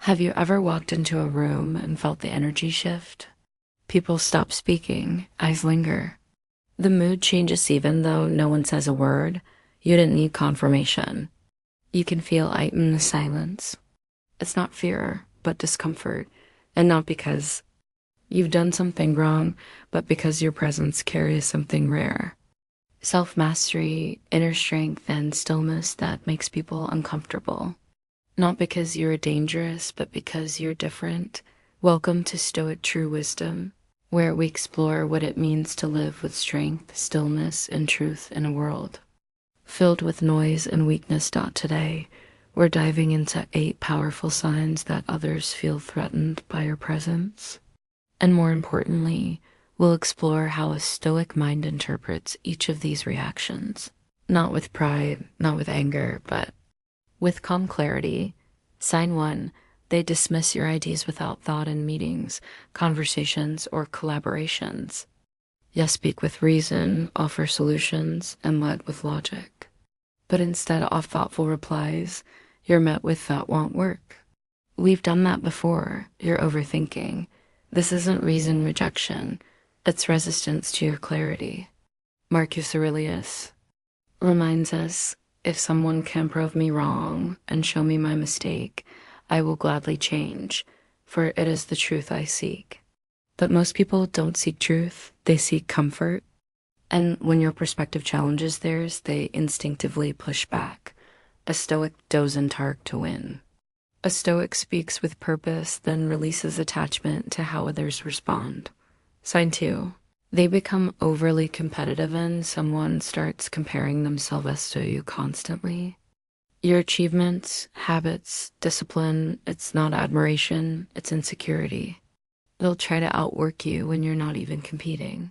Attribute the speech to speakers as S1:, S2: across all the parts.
S1: Have you ever walked into a room and felt the energy shift? People stop speaking, eyes linger. The mood changes even though no one says a word. You didn't need confirmation. You can feel it in the silence. It's not fear, but discomfort, and not because you've done something wrong, but because your presence carries something rare. Self-mastery, inner strength, and stillness that makes people uncomfortable. Not because you're dangerous, but because you're different. Welcome to Stoic True Wisdom, where we explore what it means to live with strength, stillness, and truth in a world filled with noise and weakness. Today, we're diving into 8 powerful signs that others feel threatened by your presence. And more importantly, we'll explore how a Stoic mind interprets each of these reactions. Not with pride, not with anger, but with calm clarity. Sign 1, they dismiss your ideas without thought in meetings, conversations, or collaborations. Yes, speak with reason, offer solutions, and lead with logic. But instead of thoughtful replies, you're met with "that won't work." We've done that before. You're overthinking. This isn't reason rejection. It's resistance to your clarity. Marcus Aurelius reminds us, if someone can prove me wrong and show me my mistake, I will gladly change, for it is the truth I seek. But most people don't seek truth, they seek comfort. And when your perspective challenges theirs, they instinctively push back. A Stoic doesn't target to win. A Stoic speaks with purpose, then releases attachment to how others respond. Sign 2. They become overly competitive and someone starts comparing themselves to you constantly. Your achievements, habits, discipline, it's not admiration, it's insecurity. They'll try to outwork you when you're not even competing.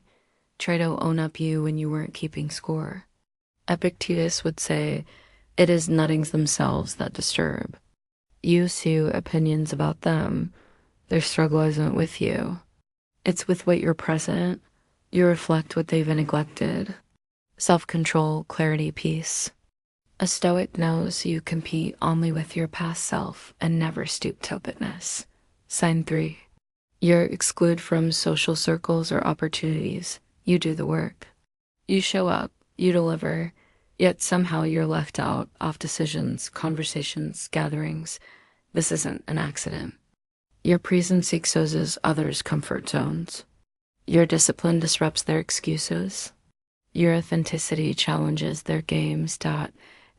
S1: Try to own up you when you weren't keeping score. Epictetus would say, it is nothings themselves that disturb. You sue opinions about them. Their struggle isn't with you. It's with what you're present. You reflect what they've neglected. Self-control, clarity, peace. A Stoic knows you compete only with your past self and never stoop to openness. Sign 3. You're excluded from social circles or opportunities. You do the work. You show up, you deliver, yet somehow you're left out of decisions, conversations, gatherings. This isn't an accident. Your presence exposes others' comfort zones. Your discipline disrupts their excuses. Your authenticity challenges their games.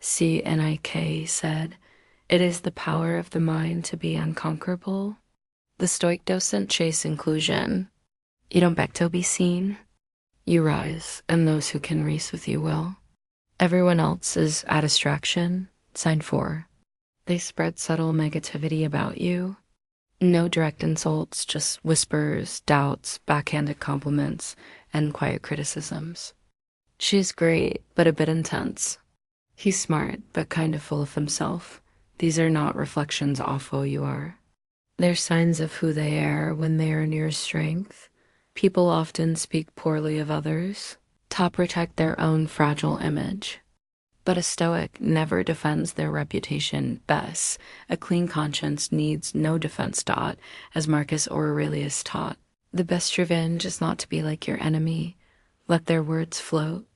S1: CNIK said, it is the power of the mind to be unconquerable. The Stoic doesn't chase inclusion. You don't beg to be seen. You rise, and those who can race with you will. Everyone else is a distraction. Sign 4. They spread subtle negativity about you. No direct insults, just whispers, doubts, backhanded compliments, and quiet criticisms. She's great, but a bit intense. He's smart, but kind of full of himself. These are not reflections of who you are. They're signs of who they are when they are near strength. People often speak poorly of others to protect their own fragile image. But a Stoic never defends their reputation best. A clean conscience needs no defense. As Marcus Aurelius taught, the best revenge is not to be like your enemy. Let their words float.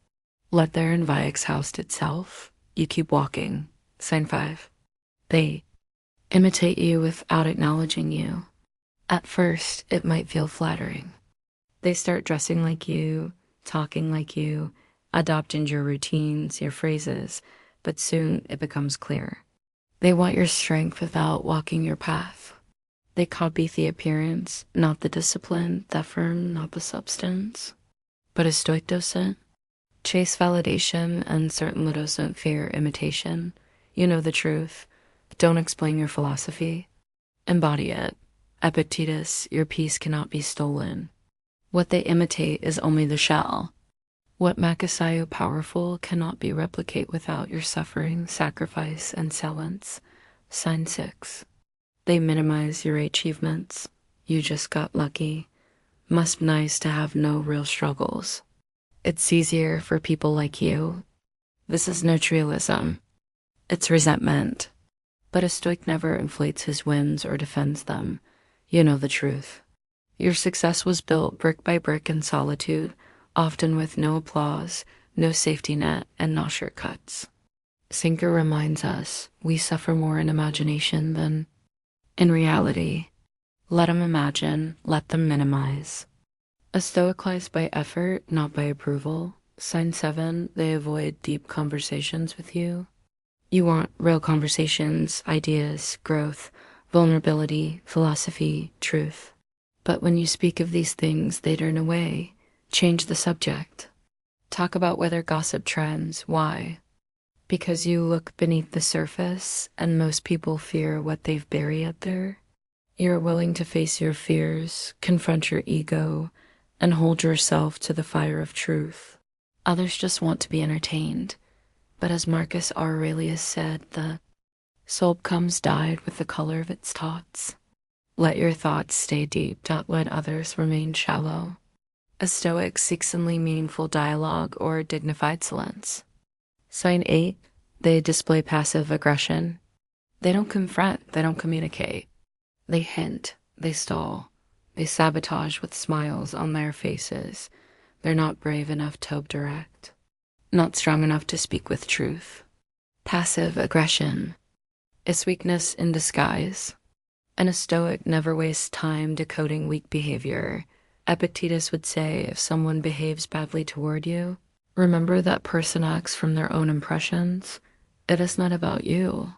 S1: Let their envy exhaust itself. You keep walking. Sign 5. They imitate you without acknowledging you. At first, it might feel flattering. They start dressing like you, talking like you, adopting your routines, your phrases, but soon it becomes clear. They want your strength without walking your path. They copy the appearance, not the discipline, the firm, not the substance. But a Stoic doesn't chase validation and certainly doesn't fear imitation. You know the truth. Don't explain your philosophy. Embody it. Epictetus, your peace cannot be stolen. What they imitate is only the shell. What makes you powerful cannot be replicated without your suffering, sacrifice, and silence. Sign 6. They minimize your achievements. You just got lucky. Must be nice to have no real struggles. It's easier for people like you. This is no realism. It's resentment. But a Stoic never inflates his wins or defends them. You know the truth. Your success was built brick by brick in solitude, often with no applause, no safety net, and no shortcuts. Sinker reminds us we suffer more in imagination than in reality. Let them imagine, let them minimize. A Stoic lives by effort, not by approval. Sign 7, they avoid deep conversations with you. You want real conversations, ideas, growth, vulnerability, philosophy, truth. But when you speak of these things, they turn away. Change the subject. Talk about whether gossip trends. Why? Because you look beneath the surface and most people fear what they've buried there. You're willing to face your fears, confront your ego, and hold yourself to the fire of truth. Others just want to be entertained. But as Marcus Aurelius said, the soul becomes dyed with the color of its thoughts. Let your thoughts stay deep, don't let others remain shallow. A Stoic seeks only meaningful dialogue or dignified silence. Sign 8, they display passive aggression. They don't confront, they don't communicate. They hint, they stall, they sabotage with smiles on their faces. They're not brave enough to direct, not strong enough to speak with truth. Passive aggression is weakness in disguise, and a Stoic never wastes time decoding weak behavior. Epictetus would say if someone behaves badly toward you, remember that person acts from their own impressions. It is not about you.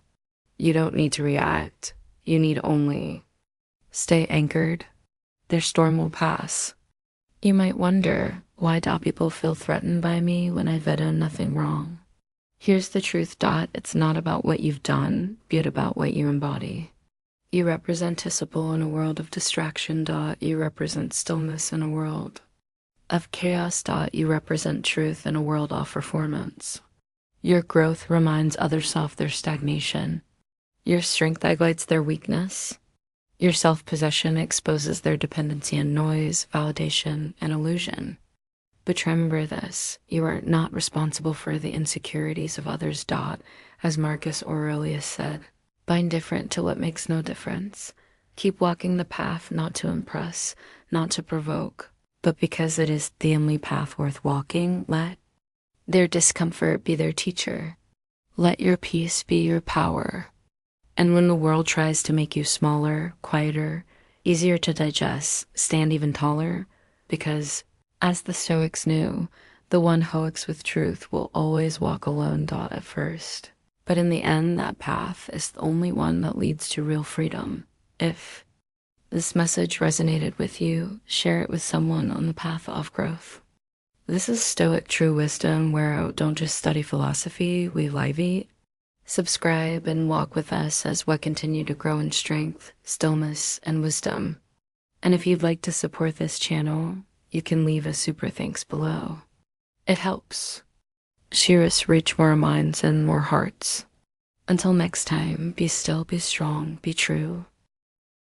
S1: You don't need to react. You need only stay anchored. Their storm will pass. You might wonder, why do people feel threatened by me when I've done nothing wrong? Here's the truth. It's not about what you've done, but about what you embody. You represent disciple in a world of distraction. You represent stillness in a world of chaos. You represent truth in a world of performance. Your growth reminds others of their stagnation. Your strength highlights their weakness. Your self-possession exposes their dependency on noise, validation, and illusion. But remember this, you are not responsible for the insecurities of others. As Marcus Aurelius said, be indifferent to what makes no difference. Keep walking the path not to impress, not to provoke, but because it is the only path worth walking. Let their discomfort be their teacher. Let your peace be your power. And when the world tries to make you smaller, quieter, easier to digest, stand even taller, because, as the Stoics knew, the one hoax with truth will always walk alone. At first. But in the end, that path is the only one that leads to real freedom. If this message resonated with you, share it with someone on the path of growth. This is Stoic True Wisdom, where I don't just study philosophy, we live it. Subscribe and walk with us as we continue to grow in strength, stillness, and wisdom. And if you'd like to support this channel, you can leave a super thanks below. It helps. Share us reach more minds and more hearts. Until next time, be still, be strong, be true.